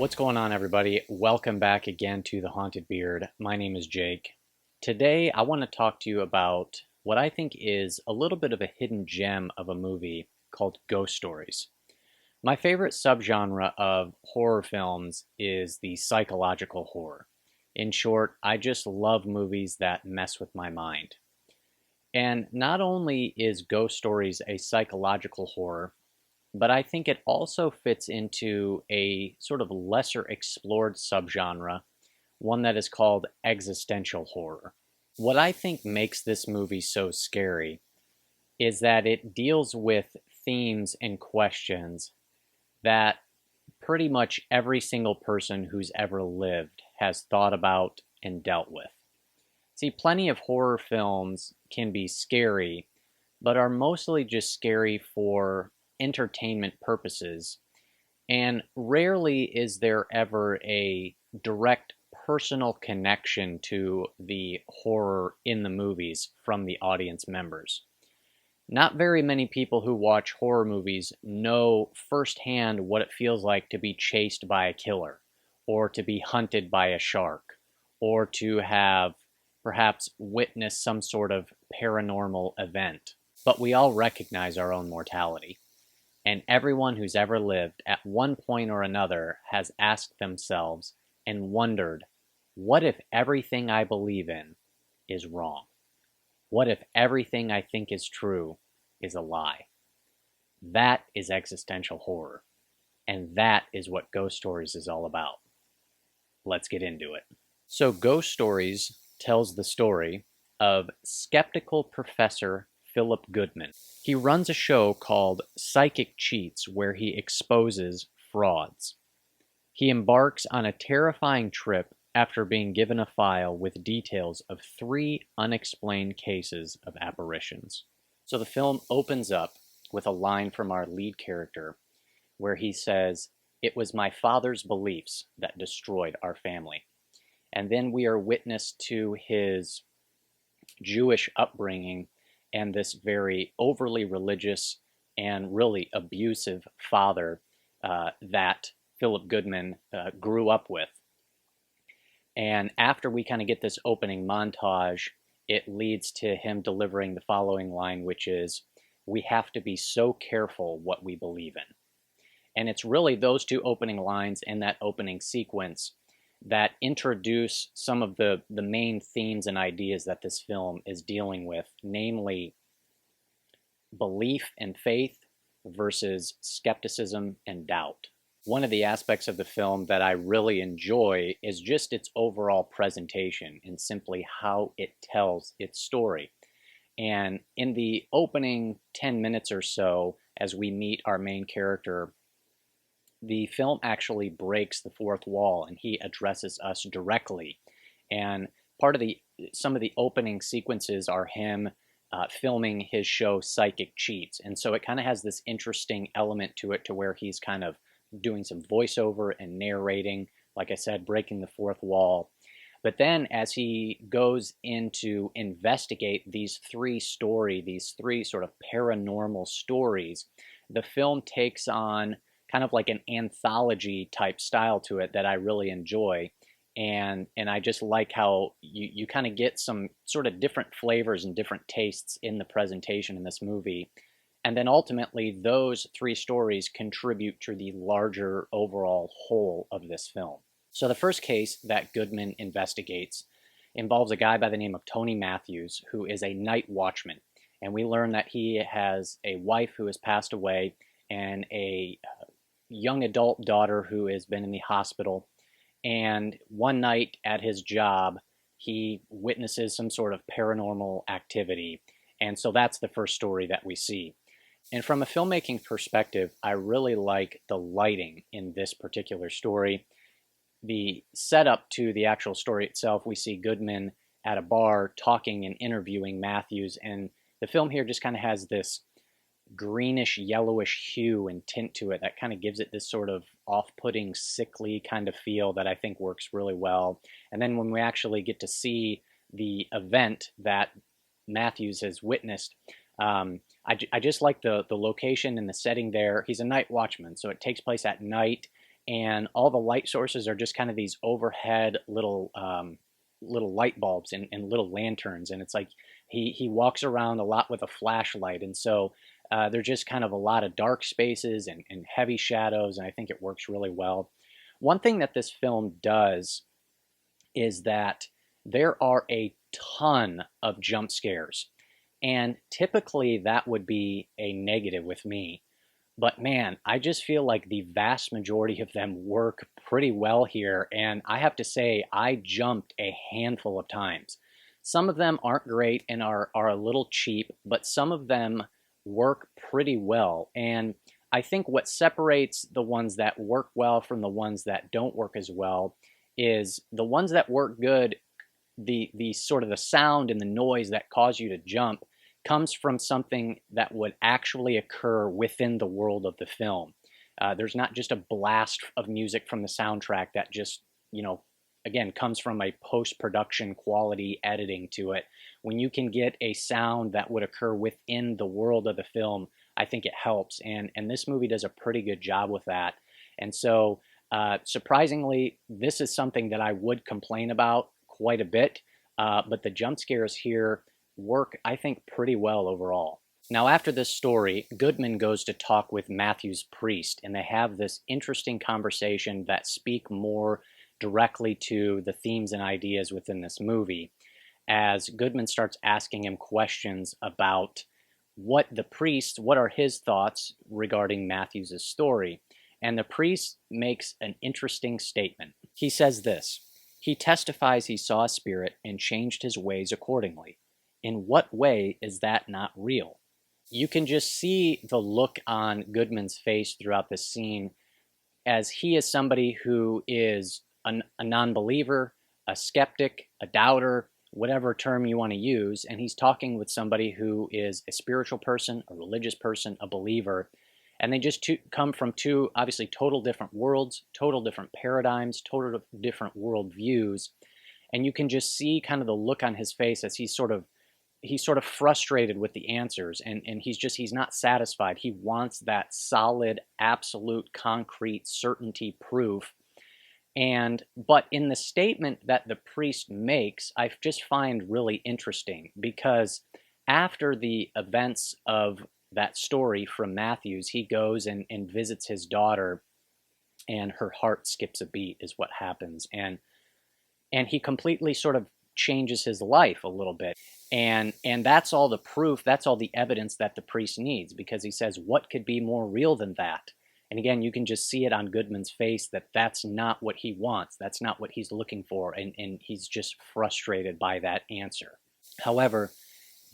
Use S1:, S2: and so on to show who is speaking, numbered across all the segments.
S1: What's going on, everybody? Welcome back again to The Haunted Beard. My name is Jake. Today, I want to talk to you about what I think is a little bit of a hidden gem of a movie called ghost stories. My favorite subgenre of horror films is the psychological horror. In short, I just love movies that mess with my mind. And not only is Ghost Stories a psychological horror, but I think it also fits into a sort of lesser explored subgenre, one that is called existential horror. What I think makes this movie so scary is that it deals with themes and questions that pretty much every single person who's ever lived has thought about and dealt with. See, plenty of horror films can be scary, but are mostly just scary for entertainment purposes, and rarely is there ever a direct personal connection to the horror in the movies from the audience members. Not very many people who watch horror movies know firsthand what it feels like to be chased by a killer, or to be hunted by a shark, or to have perhaps witnessed some sort of paranormal event. But we all recognize our own mortality. And everyone who's ever lived at one point or another has asked themselves and wondered, what if everything I believe in is wrong? What if everything I think is true is a lie? That is existential horror. And that is what Ghost Stories is all about. Let's get into it. So Ghost Stories tells the story of skeptical Professor Philip Goodman. He runs a show called Psychic Cheats where he exposes frauds. He embarks on a terrifying trip after being given a file with details of 3 unexplained cases of apparitions. So the film opens up with a line from our lead character where he says, "It was my father's beliefs that destroyed our family." And then we are witness to his Jewish upbringing and this very overly religious and really abusive father that Philip Goodman grew up with. And after we kind of get this opening montage, it leads to him delivering the following line, which is, "We have to be so careful what we believe in." And it's really those 2 opening lines in that opening sequence that introduce some of the main themes and ideas that this film is dealing with, namely belief and faith versus skepticism and doubt. One of the aspects of the film that I really enjoy is just its overall presentation and simply how it tells its story. And in the opening 10 minutes or so, as we meet our main character, the film actually breaks the 4th wall and he addresses us directly. And some of the opening sequences are him filming his show Psychic Cheats. And so it kind of has this interesting element to it to where he's kind of doing some voiceover and narrating, like I said, breaking the 4th wall. But then as he goes in to investigate these 3 sort of paranormal stories, the film takes on kind of like an anthology type style to it that I really enjoy. And I just like how you kind of get some sort of different flavors and different tastes in the presentation in this movie. And then ultimately, those 3 stories contribute to the larger overall whole of this film. So the first case that Goodman investigates involves a guy by the name of Tony Matthews, who is a night watchman. And we learn that he has a wife who has passed away and a young adult daughter who has been in the hospital. And one night at his job, he witnesses some sort of paranormal activity. And so that's the first story that we see. And from a filmmaking perspective, I really like the lighting in this particular story. The setup to the actual story itself, we see Goodman at a bar talking and interviewing Matthews. And the film here just kind of has this greenish yellowish hue and tint to it that kind of gives it this sort of off-putting, sickly kind of feel that I think works really well. And then when we actually get to see the event that Matthews has witnessed, I just like the location and the setting there. He's a night watchman, so it takes place at night, and all the light sources are just kind of these overhead little light bulbs and little lanterns, and it's like he walks around a lot with a flashlight, and so there's just kind of a lot of dark spaces and heavy shadows, and I think it works really well. One thing that this film does is that there are a ton of jump scares, and typically that would be a negative with me. But man, I just feel like the vast majority of them work pretty well here. And I have to say, I jumped a handful of times. Some of them aren't great and are a little cheap, but some of them work pretty well. And I think what separates the ones that work well from the ones that don't work as well is the ones that work good, the sort of the sound and the noise that cause you to jump comes from something that would actually occur within the world of the film. There's not just a blast of music from the soundtrack that just, again, comes from a post-production quality editing to it. When you can get a sound that would occur within the world of the film, I think it helps. And this movie does a pretty good job with that. And so, surprisingly, this is something that I would complain about quite a bit. But the jump scares here work, I think, pretty well overall. Now, after this story, Goodman goes to talk with Matthew's priest, and they have this interesting conversation that speak more directly to the themes and ideas within this movie, as Goodman starts asking him questions about what are his thoughts regarding Matthew's story. And the priest makes an interesting statement. He says this: "He testifies he saw a spirit and changed his ways accordingly. In what way is that not real?" You can just see the look on Goodman's face throughout this scene, as he is somebody who is a non-believer, a skeptic, a doubter, whatever term you want to use, and he's talking with somebody who is a spiritual person, a religious person, a believer, and they just come from two obviously total different worlds, total different paradigms, total different worldviews, and you can just see kind of the look on his face as he's sort of frustrated with the answers, and he's not satisfied. He wants that solid, absolute, concrete certainty proof. But in the statement that the priest makes, I just find really interesting, because after the events of that story from Matthews, he goes and visits his daughter, and her heart skips a beat is what happens. And he completely sort of changes his life a little bit. And that's all the proof, that's all the evidence that the priest needs, because he says, what could be more real than that? And again, you can just see it on Goodman's face that that's not what he wants. That's not what he's looking for. And he's just frustrated by that answer. However,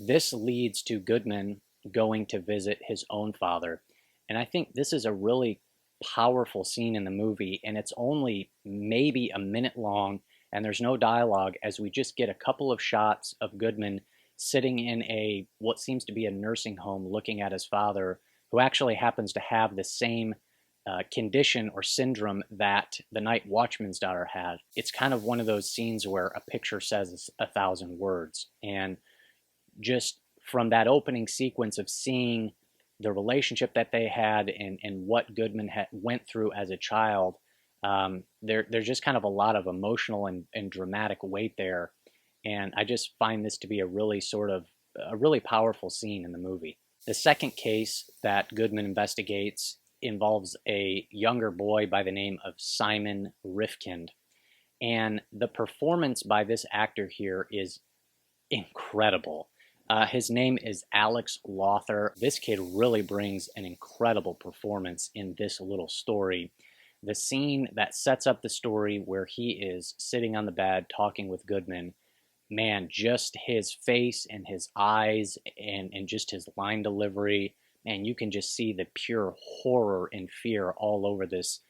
S1: this leads to Goodman going to visit his own father. And I think this is a really powerful scene in the movie. And it's only maybe a minute long. And there's no dialogue, as we just get a couple of shots of Goodman sitting in what seems to be a nursing home looking at his father, who actually happens to have the same condition or syndrome that the night watchman's daughter had. It's kind of one of those scenes where a picture says 1,000 words. And just from that opening sequence of seeing the relationship that they had and what Goodman went through as a child, there's just kind of a lot of emotional and dramatic weight there. And I just find this to be a really powerful scene in the movie. The second case that Goodman investigates involves a younger boy by the name of Simon Rifkind. And the performance by this actor here is incredible. His name is Alex Lothar. This kid really brings an incredible performance in this little story. The scene that sets up the story, where he is sitting on the bed talking with Goodman, man, just his face and his eyes and just his line delivery, man, you can just see the pure horror and fear all over this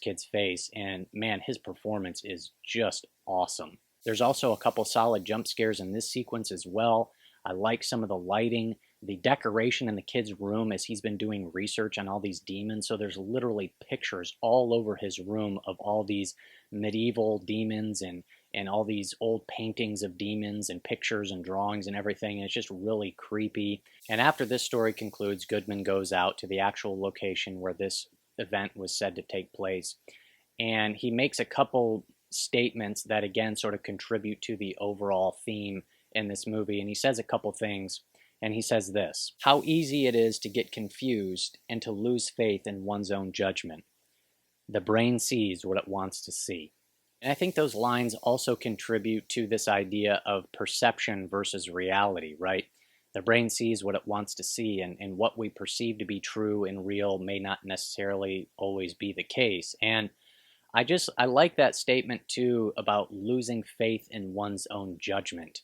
S1: kid's face. And man, his performance is just awesome. There's also a couple solid jump scares in this sequence as well. I like some of the lighting, the decoration in the kid's room, as he's been doing research on all these demons. So there's literally pictures all over his room of all these medieval demons and all these old paintings of demons and pictures and drawings and everything. And it's just really creepy. And after this story concludes, Goodman goes out to the actual location where this event was said to take place. And he makes a couple statements that, again, sort of contribute to the overall theme in this movie. And he says a couple things. And he says this: how easy it is to get confused and to lose faith in one's own judgment. The brain sees what it wants to see. And I think those lines also contribute to this idea of perception versus reality, right? The brain sees what it wants to see, and what we perceive to be true and real may not necessarily always be the case. And I like that statement too about losing faith in one's own judgment.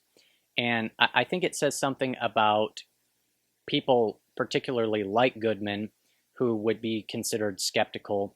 S1: And I think it says something about people, particularly like Goodman, who would be considered skeptical.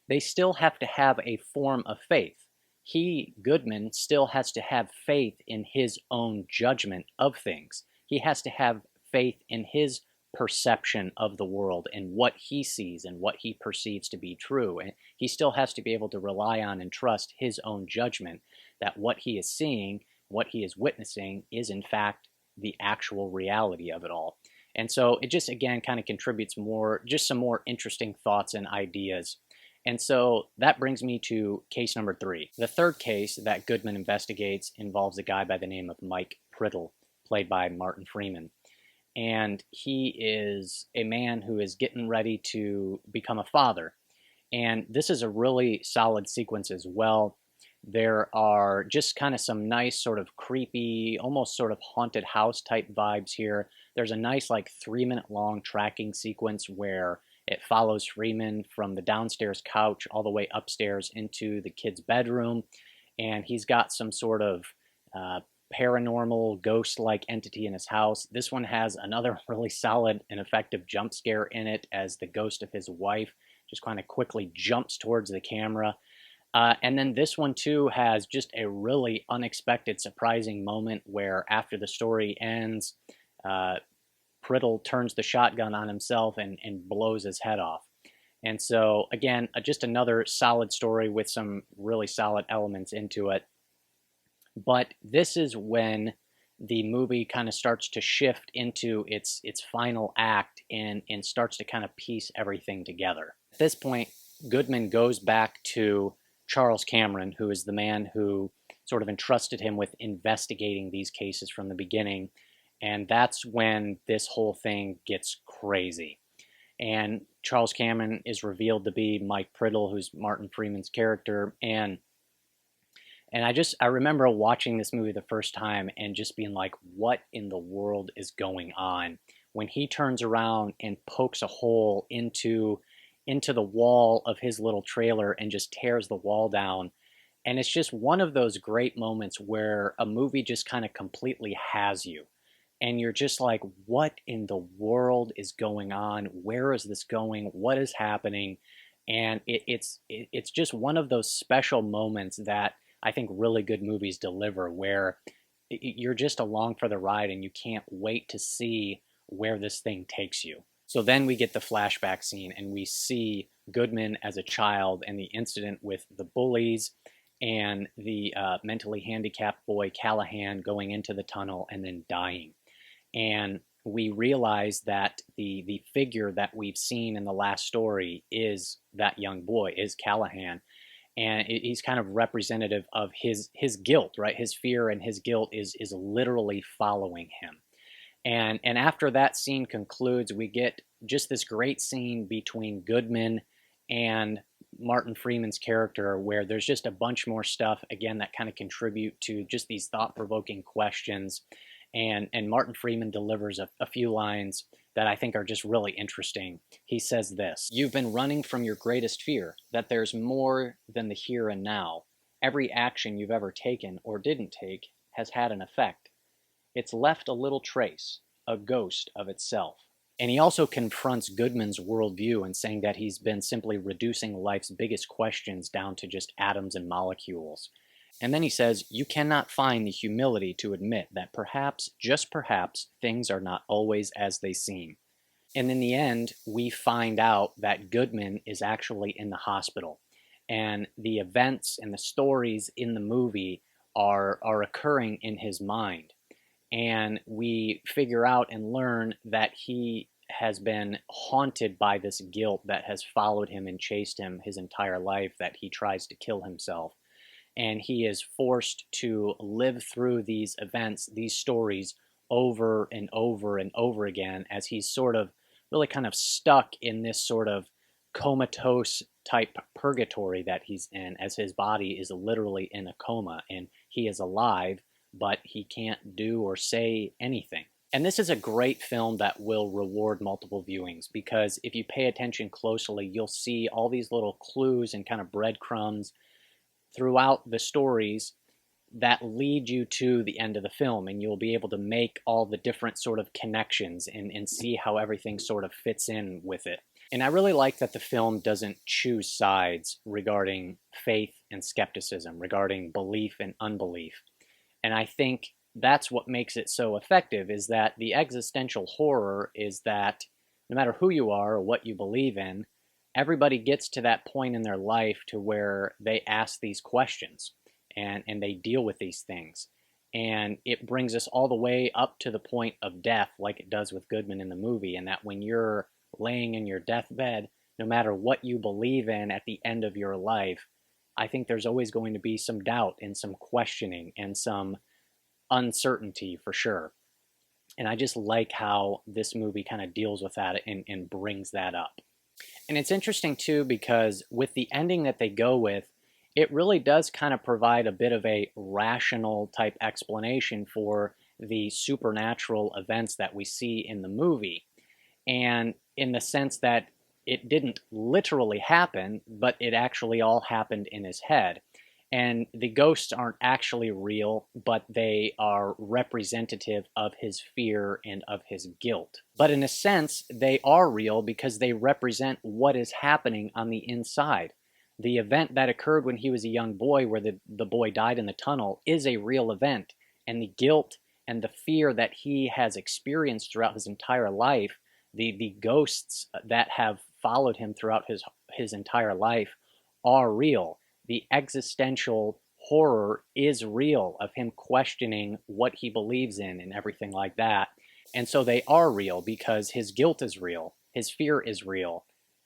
S1: They still have to have a form of faith. He, Goodman, still has to have faith in his own judgment of things. He has to have faith in his perception of the world and what he sees and what he perceives to be true. And he still has to be able to rely on and trust his own judgment that what he is seeing, what he is witnessing, is in fact the actual reality of it all. And so it just, again, kind of contributes more, just some more interesting thoughts and ideas. And so that brings me to case number 3. The third case that Goodman investigates involves a guy by the name of Mike Priddle, played by Martin Freeman. And he is a man who is getting ready to become a father. And this is a really solid sequence as well. There are just kind of some nice sort of creepy, almost sort of haunted house type vibes here. There's a nice like 3-minute long tracking sequence where it follows Freeman from the downstairs couch all the way upstairs into the kid's bedroom. And he's got some sort of paranormal ghost-like entity in his house. This one has another really solid and effective jump scare in it as the ghost of his wife just kind of quickly jumps towards the camera. And then this one too has just a really unexpected, surprising moment where after the story ends, Priddle turns the shotgun on himself and blows his head off. And so, again, just another solid story with some really solid elements into it. But this is when the movie kind of starts to shift into its final act and starts to kind of piece everything together. At this point, Goodman goes back to Charles Cameron, who is the man who sort of entrusted him with investigating these cases from the beginning. And that's when this whole thing gets crazy. And Charles Cameron is revealed to be Mike Priddle, who's Martin Freeman's character. And I remember watching this movie the first time and just being like, what in the world is going on? When he turns around and pokes a hole into the wall of his little trailer and just tears the wall down. And it's just one of those great moments where a movie just kind of completely has you. And you're just like, what in the world is going on? Where is this going? What is happening? And it's just one of those special moments that I think really good movies deliver, where you're just along for the ride and you can't wait to see where this thing takes you. So then we get the flashback scene and we see Goodman as a child and the incident with the bullies and the mentally handicapped boy Callahan going into the tunnel and then dying. And we realize that the figure that we've seen in the last story is that young boy, is Callahan. And he's kind of representative of his guilt, right? His fear and his guilt is literally following him. And after that scene concludes, we get just this great scene between Goodman and Martin Freeman's character, where there's just a bunch more stuff, again, that kind of contribute to just these thought-provoking questions. And Martin Freeman delivers a few lines that I think are just really interesting. He says this: "You've been running from your greatest fear, that there's more than the here and now. Every action you've ever taken or didn't take has had an effect. It's left a little trace, a ghost of itself." And he also confronts Goodman's worldview in saying that he's been simply reducing life's biggest questions down to just atoms and molecules. And then he says, "You cannot find the humility to admit that perhaps, just perhaps, things are not always as they seem." And in the end, we find out that Goodman is actually in the hospital. And the events and the stories in the movie are occurring in his mind. And we figure out and learn that he has been haunted by this guilt that has followed him and chased him his entire life, that he tries to kill himself. And he is forced to live through these events, these stories, over and over and over again, as he's sort of really kind of stuck in this sort of comatose type purgatory that he's in, as his body is literally in a coma and he is alive, but he can't do or say anything. And this is a great film that will reward multiple viewings, because if you pay attention closely, you'll see all these little clues and kind of breadcrumbs throughout the stories that lead you to the end of the film, and you'll be able to make all the different sort of connections and see how everything sort of fits in with it. And I really like that the film doesn't choose sides regarding faith and skepticism, regarding belief and unbelief. And I think that's what makes it so effective, is that the existential horror is that no matter who you are or what you believe in, everybody gets to that point in their life to where they ask these questions and they deal with these things. And it brings us all the way up to the point of death, like it does with Goodman in the movie, and that when you're laying in your deathbed, no matter what you believe in at the end of your life, I think there's always going to be some doubt and some questioning and some uncertainty for sure. And I just like how this movie kind of deals with that and brings that up. And it's interesting too, because with the ending that they go with, it really does kind of provide a bit of a rational type explanation for the supernatural events that we see in the movie. And in the sense that it didn't literally happen, but it actually all happened in his head. And the ghosts aren't actually real, but they are representative of his fear and of his guilt. But in a sense, they are real because they represent what is happening on the inside. The event that occurred when he was a young boy, where the boy died in the tunnel, is a real event. And the guilt and the fear that he has experienced throughout his entire life, the ghosts that have followed him throughout his entire life, are real. The existential horror is real, of him questioning what he believes in and everything like that. And so they are real because his guilt is real, his fear is real,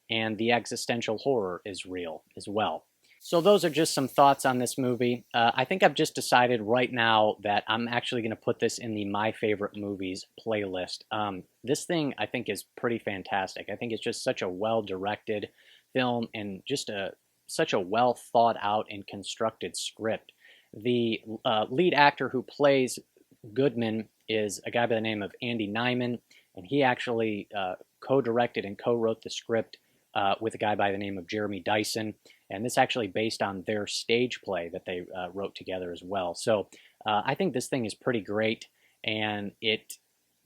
S1: and the existential horror is real as well. So those are just some thoughts on this movie. I think I've just decided right now that I'm actually going to put this in the My Favorite Movies playlist. This thing, I think, is pretty fantastic. I think it's just such a well-directed film and just such a well thought out and constructed script. The lead actor who plays Goodman is a guy by the name of Andy Nyman, and he actually co-directed and co-wrote the script with a guy by the name of Jeremy Dyson, and this actually based on their stage play that they wrote together as well. So I think this thing is pretty great, and it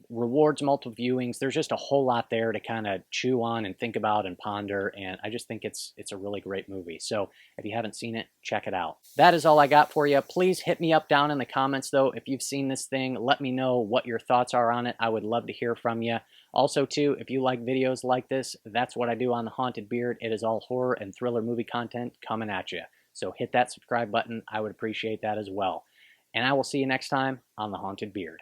S1: rewards multiple viewings. There's just a whole lot there to kind of chew on and think about and ponder, and I just think it's a really great movie. So if you haven't seen it, check it out. That is all I got for you. Please hit me up down in the comments, though, if you've seen this thing. Let me know what your thoughts are on it. I would love to hear from you. Also, too, if you like videos like this, that's what I do on The Haunted Beard. It is all horror and thriller movie content coming at you. So hit that subscribe button. I would appreciate that as well. And I will see you next time on The Haunted Beard.